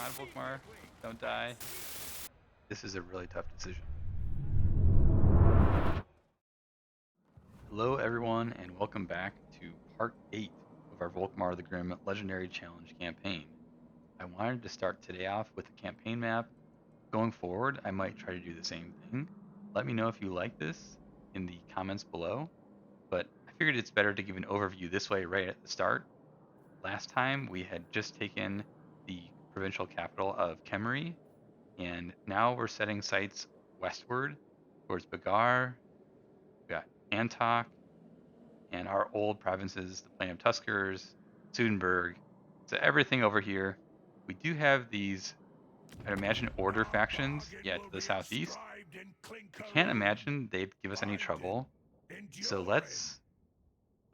on, Volkmar. Don't die. This is a really tough decision. Hello everyone, and welcome back to part 8 of our Volkmar the Grim Legendary Challenge campaign. I wanted to start today off with the campaign map. Going forward, I might try to do the same thing. Let me know if you like this in the comments below, but I figured it's better to give an overview this way right at the start. Last time we had just taken the provincial capital of Kemery, and now we're setting sights westward towards Bagar. We got Antok, and our old provinces, the Plain of Tuskers, Sudenburg. So everything over here. We do have these, I'd imagine, order factions, to the southeast. I can't imagine they'd give us any trouble. So let's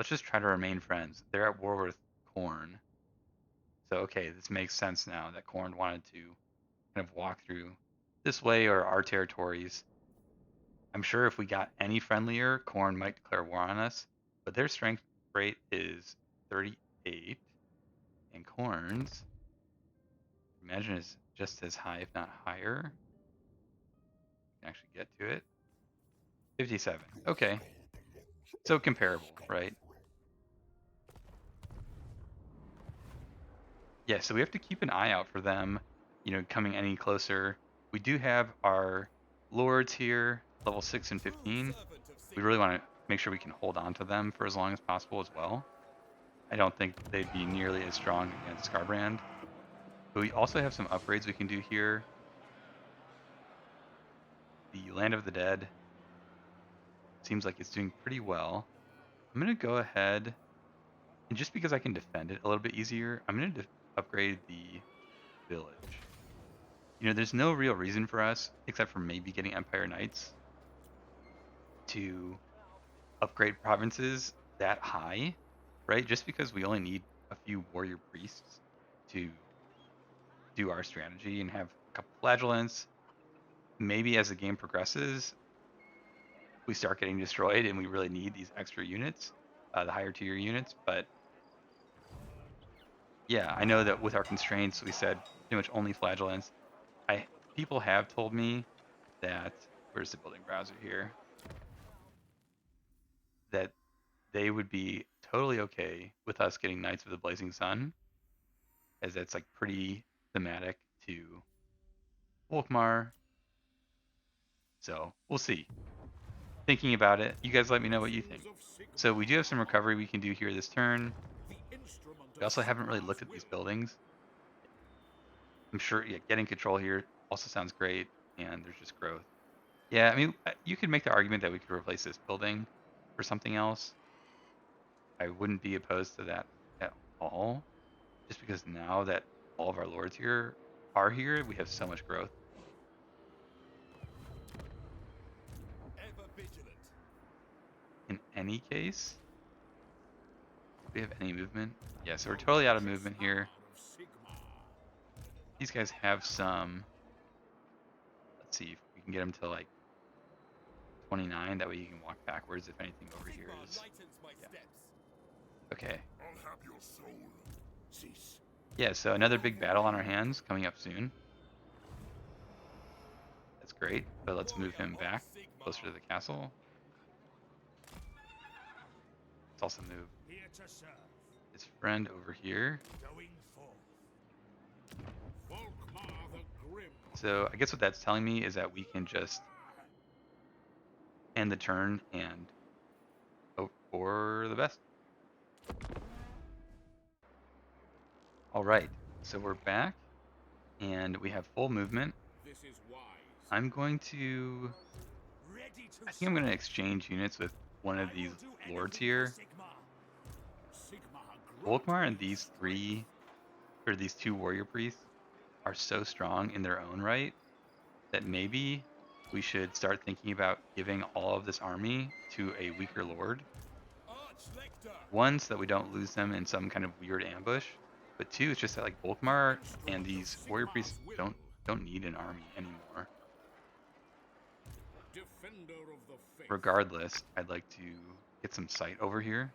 just try to remain friends. They're at war with Khorne. So okay, this makes sense now that Khorne wanted to kind of walk through this way or our territories. I'm sure if we got any friendlier, Khorne might declare war on us, but their strength rate is 38, and Khorne's, imagine, is just as high, if not higher. You can actually get to it. 57. Okay. So comparable, right? Yeah, so we have to keep an eye out for them, coming any closer. We do have our lords here, level 6 and 15. We really want to make sure we can hold on to them for as long as possible as well. I don't think they'd be nearly as strong against Skarbrand. But we also have some upgrades we can do here. The Land of the Dead seems like it's doing pretty well. I'm going to go ahead, and just because I can defend it a little bit easier, I'm going to upgrade the village. There's no real reason for us, except for maybe getting Empire Knights, to upgrade provinces that high, right? Just because we only need a few warrior priests to do our strategy and have a couple flagellants. Maybe as the game progresses, we start getting destroyed and we really need these extra units, the higher tier units. But yeah, I know that with our constraints, we said pretty much only flagellants. People have told me that, where's the building browser here, that they would be totally okay with us getting Knights of the Blazing Sun, as that's like pretty thematic to Volkmar. So we'll see. Thinking about it, you guys let me know what you think. So we do have some recovery we can do here this turn. We also haven't really looked at these buildings. I'm sure getting control here also sounds great, and there's just growth. Yeah, I mean, you could make the argument that we could replace this building for something else. I wouldn't be opposed to that at all, just because now that all of our lords here are here, we have so much growth. In any case, do we have any movement? Yeah, so we're totally out of movement here. These guys have some. Let's see if we can get them to like 29. That way you can walk backwards if anything over here is. Yeah. Okay. Yeah, so another big battle on our hands coming up soon. That's great, but let's move him back closer to the castle. Let's also move his friend over here. So I guess what that's telling me is that we can just end the turn and hope for the best. All right, so we're back and we have full movement. I'm going to, I think I'm going to exchange units with one of these lords here. Volkmar and these two warrior priests are so strong in their own right that maybe we should start thinking about giving all of this army to a weaker lord. One, so that we don't lose them in some kind of weird ambush, but two, it's just that like Volkmar and these warrior priests don't need an army anymore. Regardless, I'd like to get some sight over here.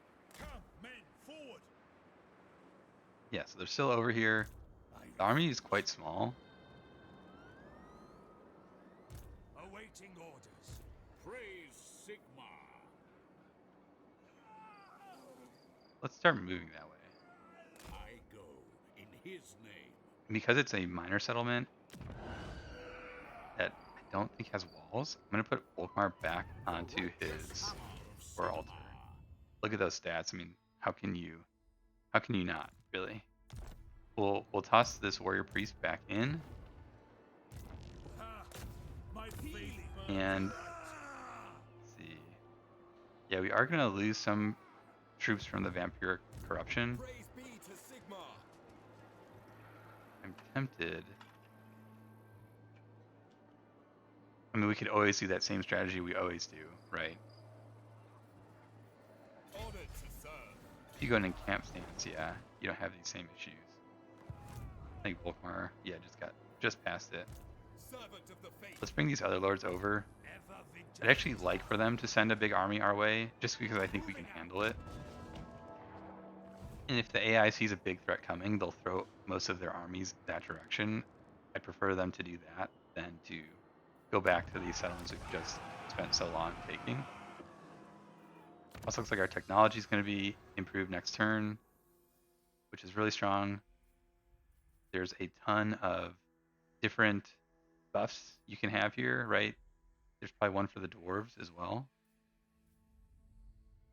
Yeah, so they're still over here. The army is quite small. Awaiting orders. Praise Sigma. Let's start moving that way. I go in his name. And because it's a minor settlement that I don't think has walls, I'm going to put Volkmar back onto his war altar. Look at those stats. I mean, how can you not, really? We'll toss this warrior priest back in. And let's see. Yeah, we are going to lose some troops from the vampiric corruption. I'm tempted. I mean, we could always do that same strategy we always do, right? If you go in camp stance, yeah, you don't have these same issues. I think Volkmar, yeah, just past it. Let's bring these other lords over. I'd actually like for them to send a big army our way, just because I think we can handle it. And if the AI sees a big threat coming, they'll throw most of their armies that direction. I prefer them to do that than to go back to these settlements we've just spent so long taking. Also looks like our technology is going to be improved next turn, which is really strong. There's a ton of different buffs you can have here, right? There's probably one for the dwarves as well.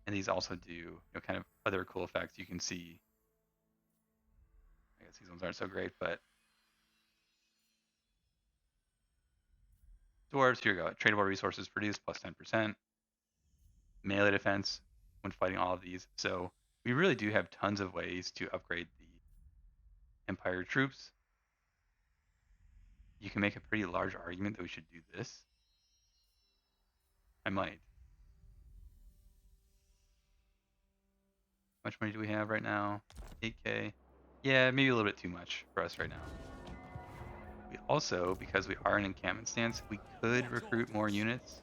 And these also do, kind of other cool effects. You can see, I guess these ones aren't so great, but dwarves, here we go. Tradable resources produced plus 10%. Melee defense when fighting all of these. So we really do have tons of ways to upgrade the Empire troops. You can make a pretty large argument that we should do this. I might. How much money do we have right now? 8K. Yeah, maybe a little bit too much for us right now. We also, because we are an encampment stance, we could recruit more units.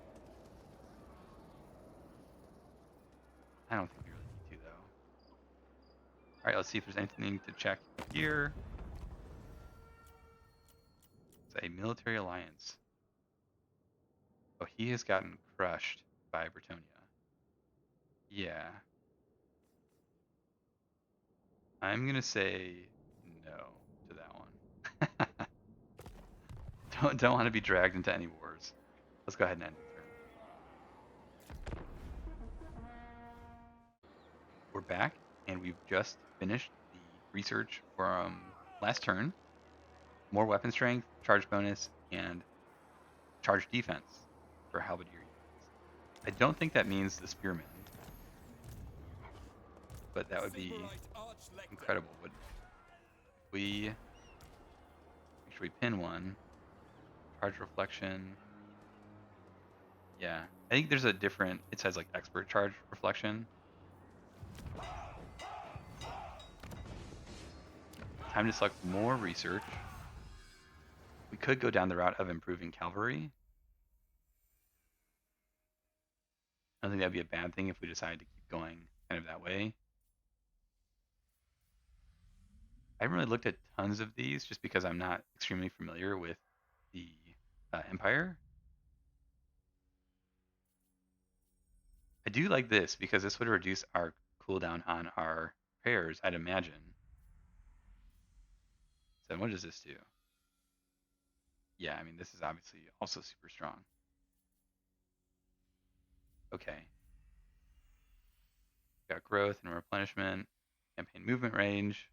I don't think we really need to, though. Alright, let's see if there's anything to check here. It's a military alliance. Oh, he has gotten crushed by Bretonia. Yeah. I'm gonna say no to that one. don't want to be dragged into any wars. Let's go ahead and end the turn. We're back, and we've just finished the research from last turn. More weapon strength, charge bonus, and charge defense for halberdier units. I don't think that means the spearmen, but that would be incredible, wouldn't it? If we make sure we pin one. Charge reflection. Yeah, I think there's a different, it says like expert charge reflection. Time to select more research. We could go down the route of improving cavalry. I don't think that'd be a bad thing if we decide to keep going kind of that way. I haven't really looked at tons of these just because I'm not extremely familiar with the Empire. I do like this because this would reduce our cooldown on our prayers, I'd imagine. So what does this do? Yeah, I mean, this is obviously also super strong. Okay. Got growth and replenishment, campaign movement range.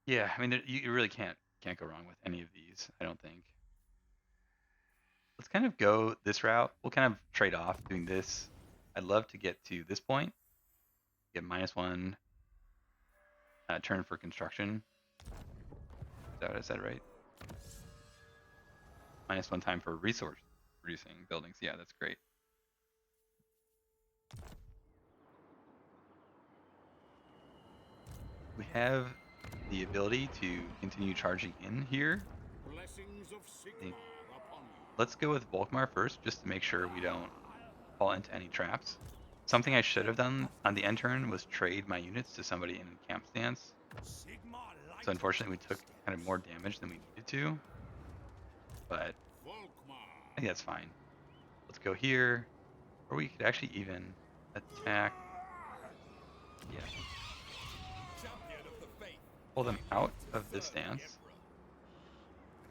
Yeah, I mean, you really can't go wrong with any of these, I don't think. Let's kind of go this route. We'll kind of trade off doing this. I'd love to get to this point, get -1 turn for construction. Is that what I said, right? -1 time for resource producing buildings. Yeah, that's great. We have the ability to continue charging in here. Let's go with Volkmar first, just to make sure we don't fall into any traps. Something I should have done on the end turn was trade my units to somebody in camp stance. So unfortunately, we took kind of more damage than we needed to, but Volkmar. I think that's fine. Let's go here, or we could actually even attack. Yeah, Champion of the faith. pull them I out live of to this serve the stance. Emperor.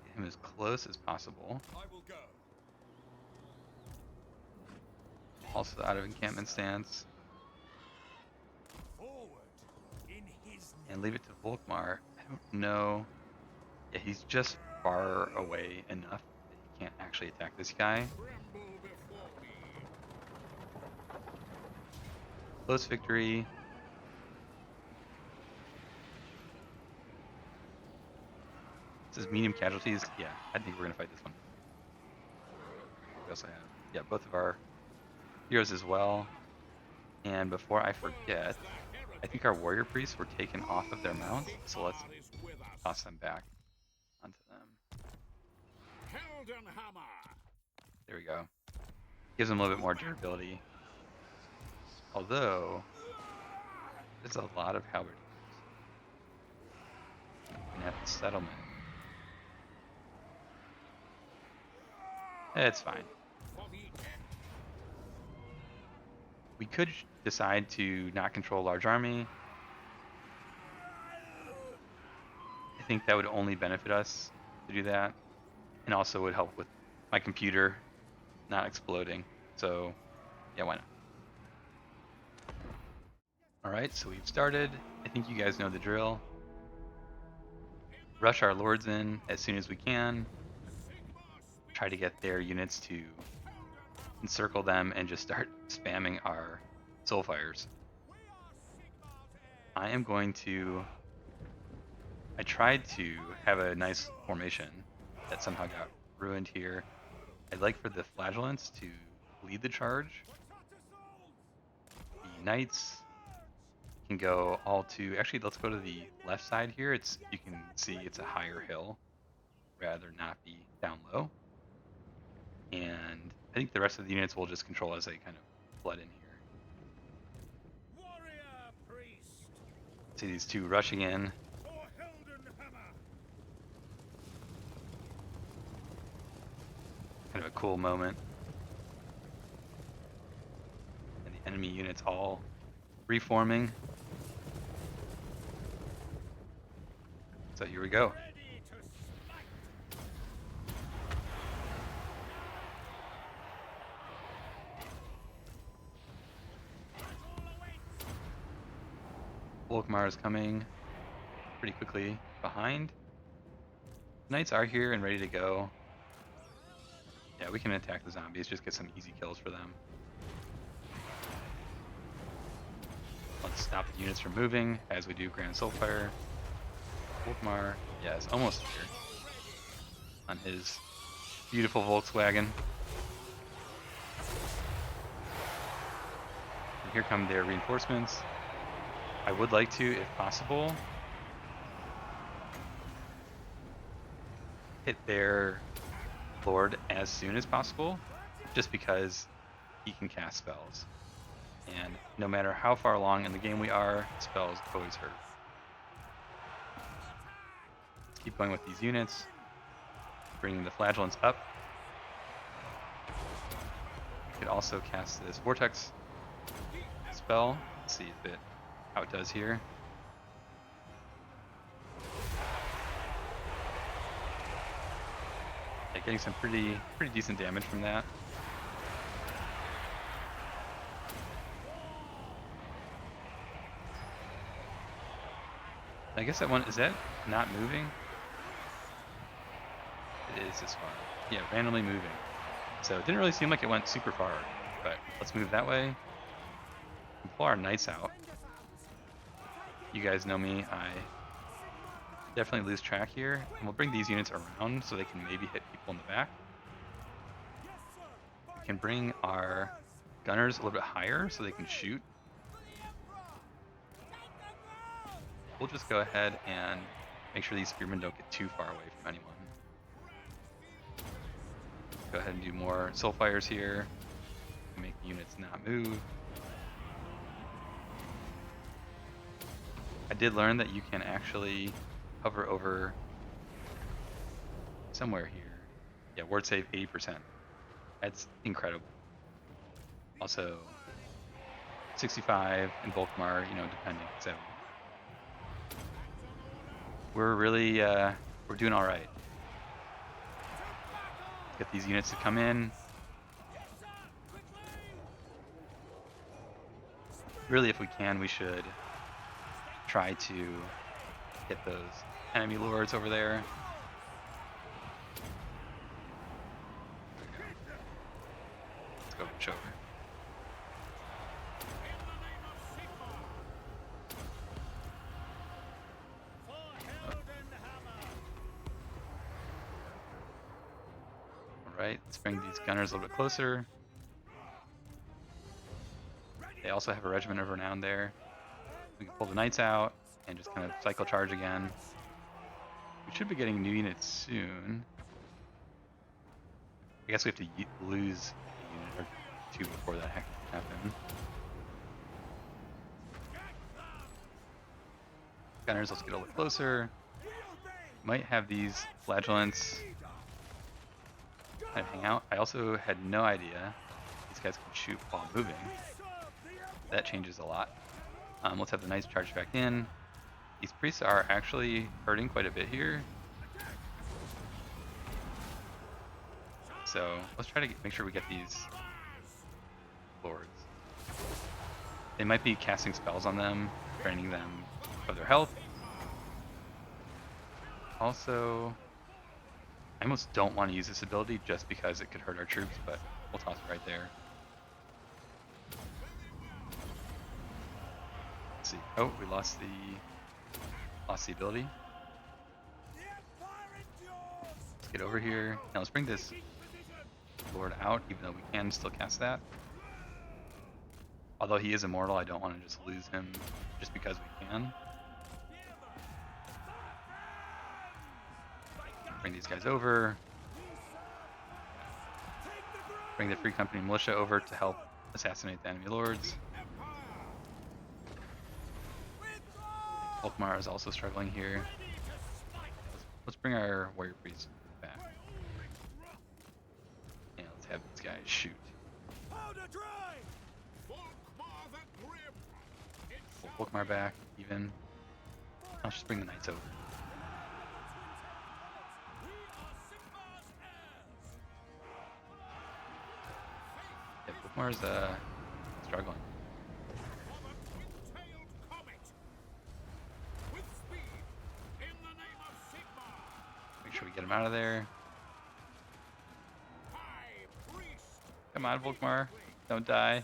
Get him as close as possible. I will go. Also out of encampment stance, Forward in his and name. leave it to Volkmar. I don't know. Yeah, he's just far away enough that he can't actually attack this guy. Tremble before me. Close victory. This is medium casualties. Yeah, I think we're gonna fight this one. We also have, yeah, both of our heroes as well. And before I forget, I think our warrior priests were taken off of their mounts, so let's Sigmar is with us. toss them back onto them. Heldenhammer. There we go. Gives them a little bit more durability. Although, there's a lot of halberdiers. And at the settlement. It's fine. For the end. We could decide to not control a large army. I think that would only benefit us to do that. And also would help with my computer not exploding. So, yeah, why not? Alright, so we've started. I think you guys know the drill. Rush our lords in as soon as we can. Try to get their units to encircle them and just start spamming our soulfires. I am going to... I tried to have a nice formation that somehow got ruined here. I'd like for the flagellants to lead the charge. The knights can go all to... Actually, let's go to the left side here. You can see it's a higher hill, rather not be down low. And I think the rest of the units will just control as they kind of flood in here. Warrior priest. See these two rushing in. For Heldenhammer. Kind of a cool moment. And the enemy units all reforming. So here we go. Ready to smite. Battle awaits. Volkmar is coming pretty quickly behind. Knights are here and ready to go. Yeah, we can attack the zombies, just get some easy kills for them. Let's stop the units from moving as we do Grand Soulfire. Volkmar, yeah, is almost here on his beautiful Volkswagen. And here come their reinforcements. I would like to, if possible, hit their lord as soon as possible, just because he can cast spells. And no matter how far along in the game we are, spells always hurt. Let's keep going with these units, bringing the flagellants up. We could also cast this vortex spell. Let's see how it does here. Yeah, getting some pretty decent damage from that. I guess that one, is that not moving? It is this far. Yeah, randomly moving. So it didn't really seem like it went super far, but let's move that way. And pull our knights out. You guys know me, I definitely lose track here. And we'll bring these units around so they can maybe hit people in the back. We can bring our gunners a little bit higher so they can shoot. We'll just go ahead and make sure these spearmen don't get too far away from anyone. Go ahead and do more soulfires here. Make the units not move. I did learn that you can actually hover over somewhere here. Yeah, ward save 80%. That's incredible. Also, 65 and Volkmar, depending. So we're really we're doing all right. Get these units to come in. Really, if we can, we should try to get those enemy lords over there. Let's go push over. Alright, let's bring these gunners a little bit closer. They also have a regiment of renown there. We can pull the knights out and just kind of cycle charge again. We should be getting new units soon. I guess we have to lose a unit or two before that can happen. Gunners, let's get a little closer. Might have these flagellants kind of hang out. I also had no idea these guys can shoot while moving. That changes a lot. Let's have the knights charge back in. These priests are actually hurting quite a bit here. So let's try to make sure we get these lords. They might be casting spells on them, draining them of their health. Also, I almost don't want to use this ability just because it could hurt our troops, but we'll toss it right there. Let's see. Oh, we lost the ability. Let's get over here. Now let's bring this lord out, even though we can still cast that. Although he is immortal, I don't want to just lose him just because we can. Bring these guys over. Bring the Free Company militia over to help assassinate the enemy lords. Volkmar is also struggling here. Let's bring our warrior priest back. Yeah, let's have these guys shoot. Pull Volkmar back, even. I'll just bring the knights over. Yeah, Volkmar's struggling. Make sure we get him out of there. Come on, Volkmar. Don't die.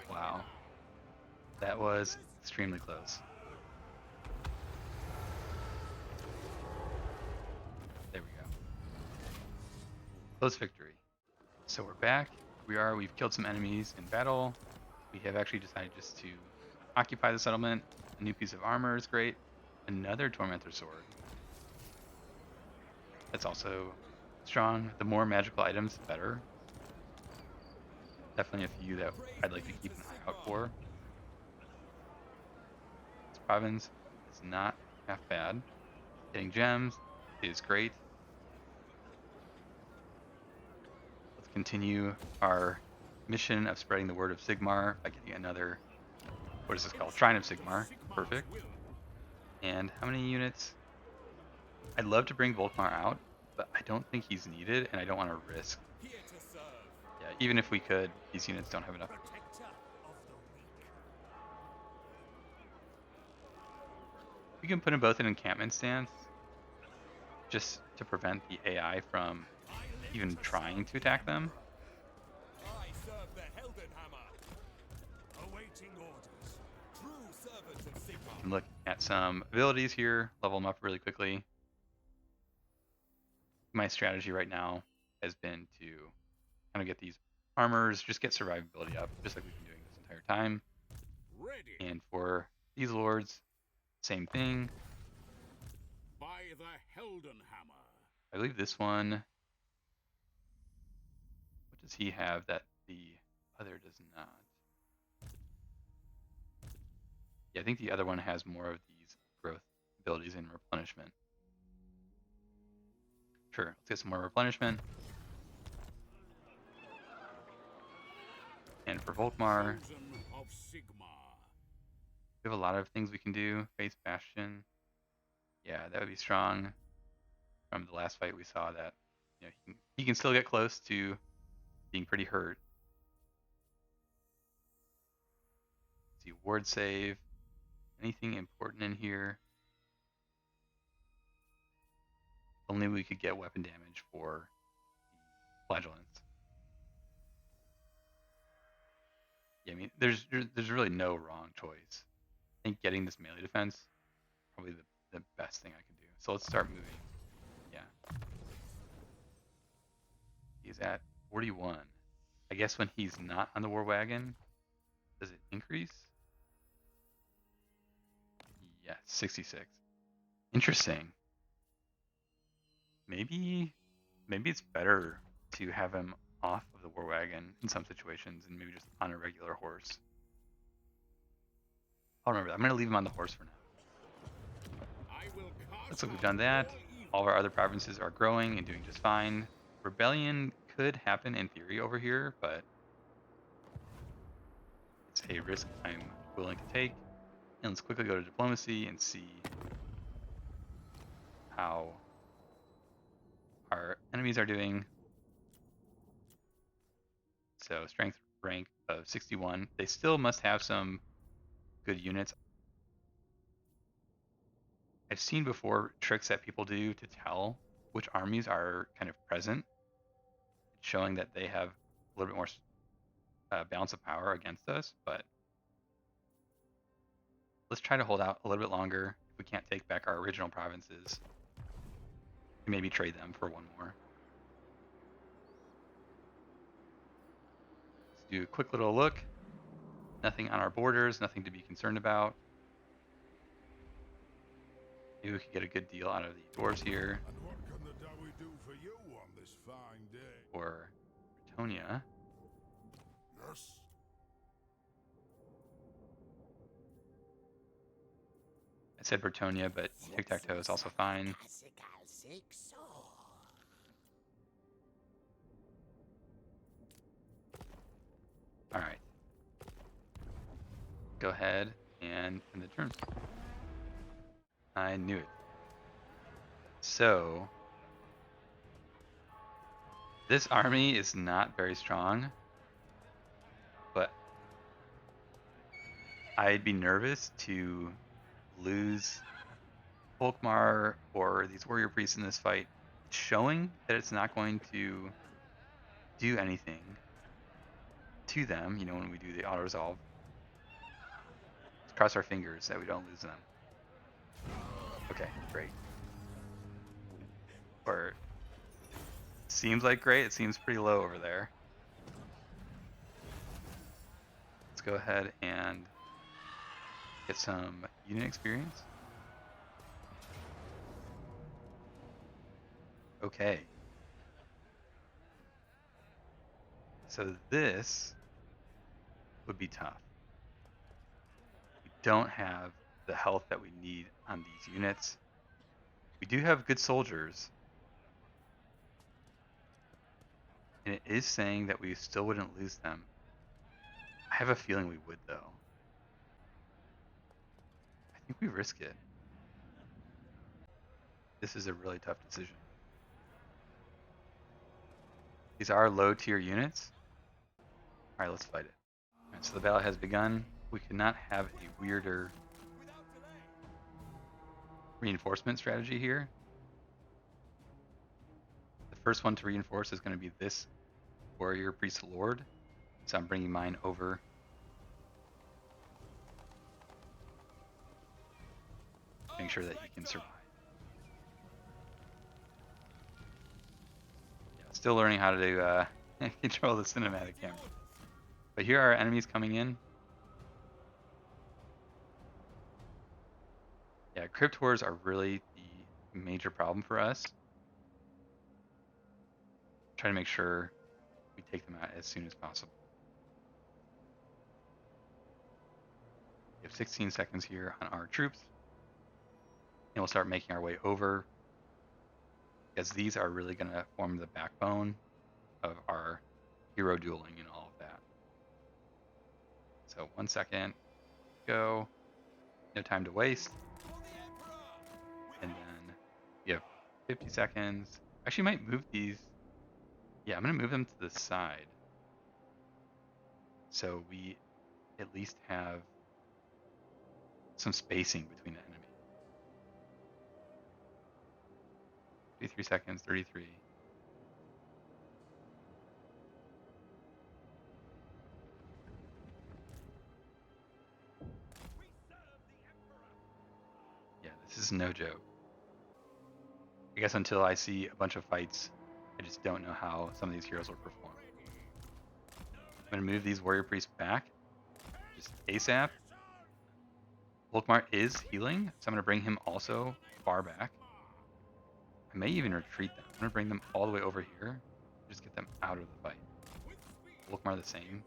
Wow. That was extremely close. There we go. Close victory. So we're back. We've killed some enemies in battle. We have actually decided just to occupy the settlement. A new piece of armor is great. Another Tormentor sword. That's also strong. The more magical items, the better. Definitely a few that I'd like to keep an eye out for. This province is not half bad. Getting gems is great. Let's continue our mission of spreading the word of Sigmar by getting another, what is this called? Shrine of Sigmar. Perfect. And how many units? I'd love to bring Volkmar out, but I don't think he's needed, and I don't want to risk. Yeah, even if we could, these units don't have enough. We can put them both in encampment stance, just to prevent the AI from even trying to attack them. We can look at some abilities here, level them up really quickly. My strategy right now has been to kind of get these armors, just get survivability up, just like we've been doing this entire time. And for these lords, same thing. By the Heldenhammer. I believe this one, What does he have that the other does not? Yeah, I think the other one has more of these growth abilities and replenishment. Sure, let's get some more replenishment. And for Volkmar, we have a lot of things we can do. Face Bastion. Yeah, that would be strong. From the last fight we saw that he can still get close to being pretty hurt. Let's see, ward save. Anything important in here? Only we could get weapon damage for the flagellants. Yeah, I mean, there's really no wrong choice. I think getting this melee defense is probably the best thing I can do. So let's start moving. Yeah. He's at 41. I guess when he's not on the war wagon, does it increase? Yes, 66. Interesting. Maybe it's better to have him off of the war wagon in some situations and maybe just on a regular horse. I'll remember that. I'm going to leave him on the horse for now. Looks like we've done that. All of our other provinces are growing and doing just fine. Rebellion could happen in theory over here, but it's a risk I'm willing to take. And let's quickly go to diplomacy and see how our enemies are doing. So strength rank of 61. They still must have some good units. I've seen before tricks that people do to tell which armies are kind of present, showing that they have a little bit more balance of power against us, but let's try to hold out a little bit longer. If we can't take back our original provinces, maybe trade them for one more. Let's do a quick little look. Nothing on our borders, nothing to be concerned about. Maybe we could get a good deal out of the dwarves here. And what can the Dowie do for you on this fine day? Or Bretonia. Yes. I said Bretonia, but tic-tac-toe is also fine. All right. Go ahead and end the turn. I knew it. So this army is not very strong, but I'd be nervous to lose Volkmar or these warrior priests in this fight. It's showing that it's not going to do anything to them, when we do the auto resolve. Let's cross our fingers that we don't lose them. Okay, great. Or seems like great. It seems pretty low over there. Let's go ahead and get some unit experience. Okay. So this would be tough. We don't have the health that we need on these units. We do have good soldiers. And it is saying that we still wouldn't lose them. I have a feeling we would, though. I think we risk it. This is a really tough decision. These are low-tier units. All right, let's fight it. All right, so the battle has begun. We cannot have a weirder reinforcement strategy here. The first one to reinforce is going to be this warrior priest lord. So I'm bringing mine over. Make sure that he can survive. Yeah, still learning how to control the cinematic camera. But here are enemies coming in. Yeah, crypt horrors are really the major problem for us. Try to make sure we take them out as soon as possible. We have 16 seconds here on our troops, and we'll start making our way over, because these are really going to form the backbone of our hero dueling and all of that. So 1 second, go, no time to waste, and then you have 50 seconds. Actually, might move these. Yeah, I'm going to move them to the side, so we at least have some spacing between the enemy. 33 seconds, 33. Yeah, this is no joke. I guess until I see a bunch of fights, I just don't know how some of these heroes will perform. I'm going to move these warrior priests back, just ASAP. Volkmar is healing, so I'm going to bring him also far back. I may even retreat them. I'm going to bring them all the way over here, just get them out of the fight. Volkmar the same.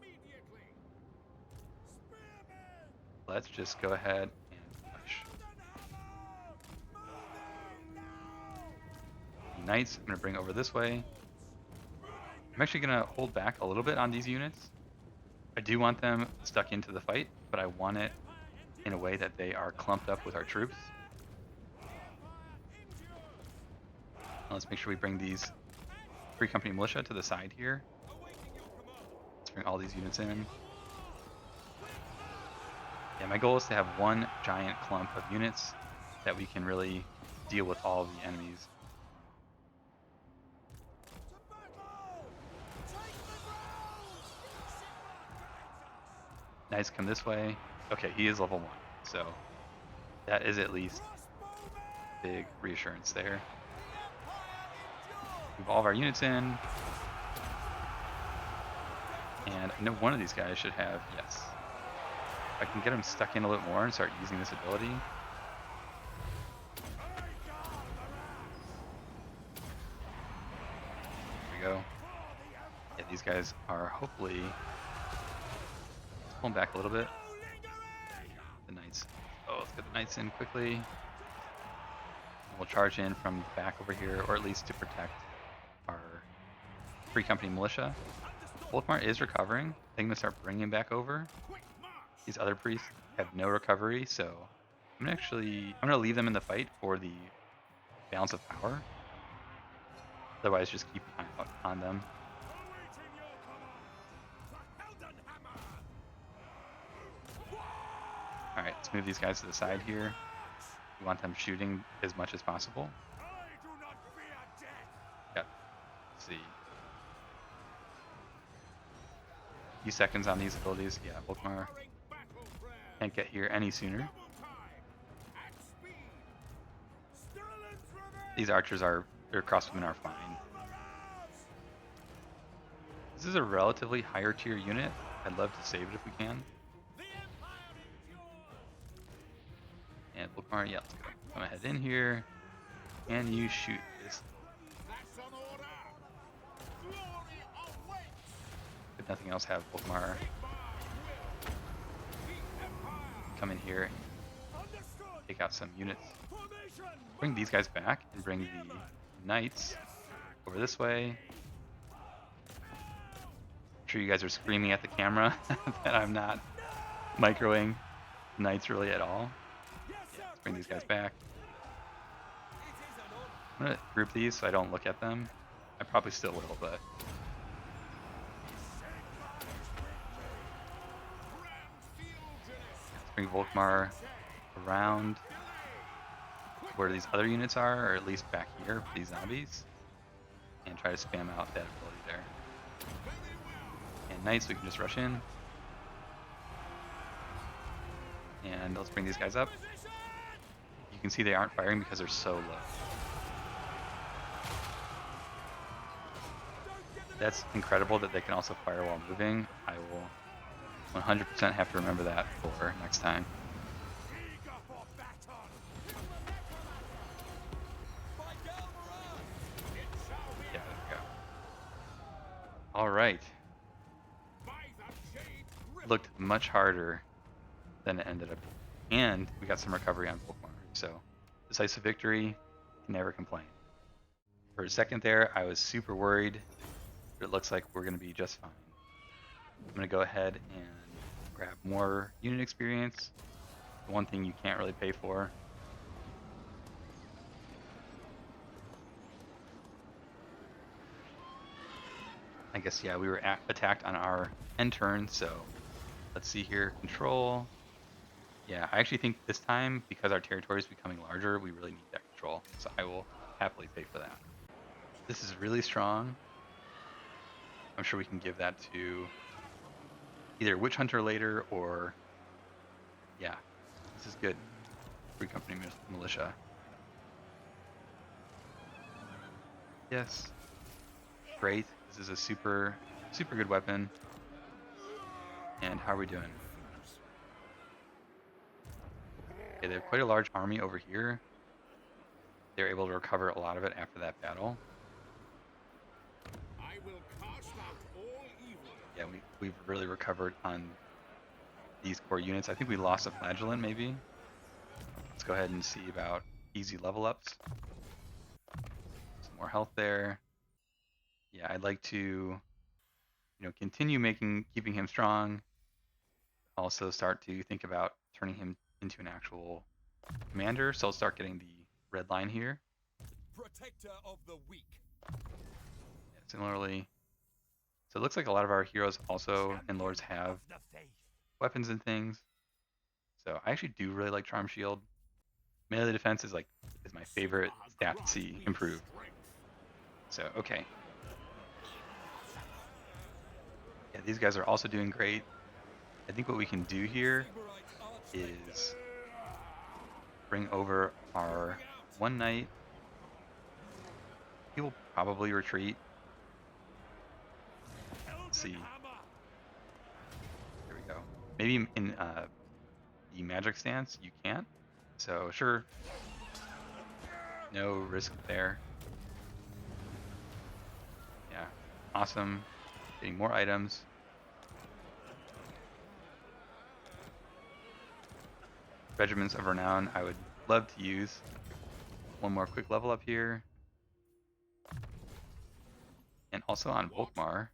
Let's just go ahead and push. Knights, I'm going to bring over this way. I'm actually going to hold back a little bit on these units. I do want them stuck into the fight, but I want it in a way that they are clumped up with our troops. Now let's make sure we bring these Free Company Militia to the side here. Let's bring all these units in. Yeah, my goal is to have one giant clump of units that we can really deal with all of the enemies. Knights come this way. Okay, he is level 1, so that is at least big reassurance there. Move all of our units in. And I know one of these guys should have, yes. If I can get him stuck in a little more and start using this ability. There we go. Yeah, these guys are hopefully... Let's pull them back a little bit. The Knights. Oh, let's get the Knights in quickly. We'll charge in from the back over here, or at least to protect our Free Company Militia. Volkmar is recovering. I think I'm going to start bringing him back over. These other priests have no recovery, so I'm going to leave them in the fight for the balance of power. Otherwise, just keep an eye out on them. Alright, let's move these guys to the side here. We want them shooting as much as possible. Yeah, let's see. A few seconds on these abilities. Yeah, Volkmar can't get here any sooner. These archers or crossbowmen are fine. This is a relatively higher tier unit. I'd love to save it if we can. And Volkmar, yeah, let's go. Come ahead in here. And you shoot this. If nothing else, have Volkmar come in here and take out some units. Bring these guys back and bring the Knights over this way. I'm sure you guys are screaming at the camera that I'm not microing Knights really at all. Yeah, let's bring these guys back. I'm going to group these so I don't look at them. I probably still will, but... Let's bring Volkmar around where these other units are, or at least back here for these zombies, and try to spam out that ability there. And Knights, we can just rush in. And let's bring these guys up. You can see they aren't firing because they're so low. That's incredible that they can also fire while moving. I will 100% have to remember that for next time. Yeah, there we go. All right. By the jade grip. Looked much harder than it ended up being. And we got some recovery on Volkmar. So decisive victory, can never complain. For a second there, I was super worried, but it looks like we're going to be just fine. I'm going to go ahead and grab more unit experience. The one thing you can't really pay for. I guess, yeah, we were attacked on our end turn, so let's see here. Control. Yeah, I actually think this time, because our territory is becoming larger, we really need that control. So I will happily pay for that. This is really strong. I'm sure we can give that to either Witch Hunter later or, yeah, this is good. Free Company Militia. Yes. Great. This is a super good weapon. And how are we doing? Okay, they have quite a large army over here. They're able to recover a lot of it after that battle. I will cast out all evil. Yeah, we've really recovered on these core units. I think we lost a Flagellant maybe. Let's go ahead and see about easy level ups. Some more health there. Yeah, I'd like to, continue keeping him strong. Also start to think about turning him into an actual commander. So I'll start getting the red line here. Protector of the weak. Yeah, similarly. So it looks like a lot of our heroes also and lords have weapons and things. So I actually do really like Charm Shield. Melee defense is my favorite stat to see improved. So okay. Yeah, these guys are also doing great. I think what we can do here is bring over our one knight. He will probably retreat. Let's see. There we go. Maybe in the magic stance you can't. So sure. No risk there. Yeah. Awesome. Getting more items. Regiments of Renown I would love to use. One more quick level up here. And also on Volkmar.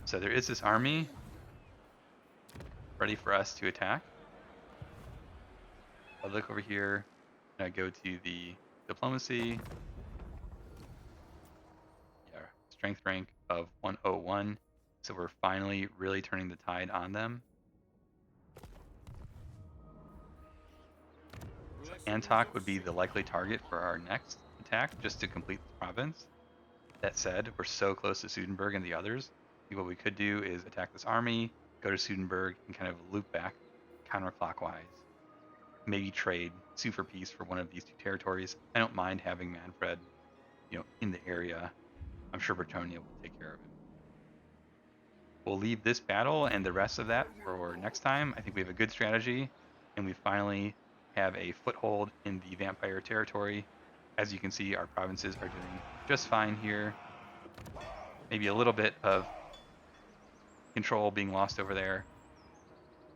So there is this army ready for us to attack. I'll look over here and I go to the diplomacy. Yeah, strength rank of 101. So we're finally really turning the tide on them. So Antok would be the likely target for our next attack, just to complete the province. That said, we're so close to Sudenburg and the others. What we could do is attack this army, go to Sudenburg, and kind of loop back counterclockwise. Maybe trade sue for peace for one of these two territories. I don't mind having Manfred, in the area. I'm sure Bretonia will take care of him. We'll leave this battle and the rest of that for next time. I think we have a good strategy, and we finally have a foothold in the vampire territory. As you can see, our provinces are doing just fine here. Maybe a little bit of control being lost over there.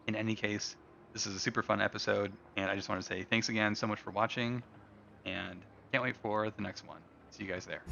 In any case, this is a super fun episode, and I just want to say thanks again so much for watching, and can't wait for the next one. See you guys there.